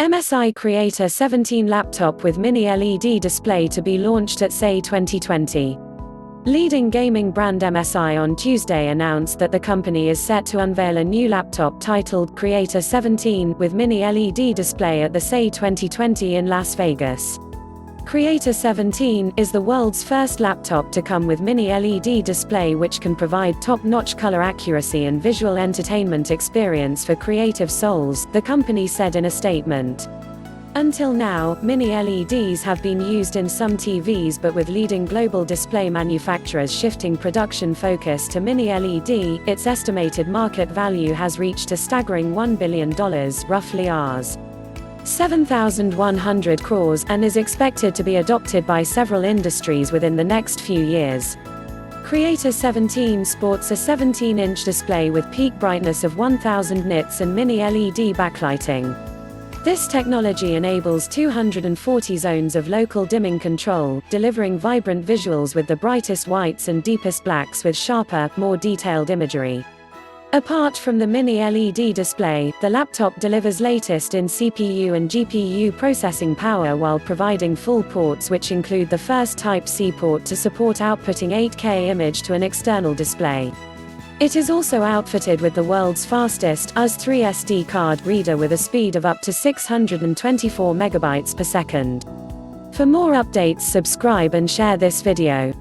MSI Creator 17 laptop with mini LED display to be launched at CES 2020. Leading gaming brand MSI on Tuesday announced that the company is set to unveil a new laptop titled Creator 17 with mini LED display at the CES 2020 in Las Vegas. Creator 17 is the world's first laptop to come with mini LED display, which can provide top-notch color accuracy and visual entertainment experience for creative souls, the company said in a statement. Until now, mini LEDs have been used in some TVs, but with leading global display manufacturers shifting production focus to mini LED, its estimated market value has reached a staggering $1 billion, roughly Rs. 7,100 crores, and is expected to be adopted by several industries within the next few years. Creator 17 sports a 17-inch display with peak brightness of 1000 nits and mini LED backlighting. This technology enables 240 zones of local dimming control, delivering vibrant visuals with the brightest whites and deepest blacks with sharper, more detailed imagery. Apart from the mini LED display, the laptop delivers latest in CPU and GPU processing power while providing full ports, which include the first Type-C port to support outputting 8K image to an external display. It is also outfitted with the world's fastest US3 SD card reader with a speed of up to 624 megabytes per second. For more updates, subscribe and share this video.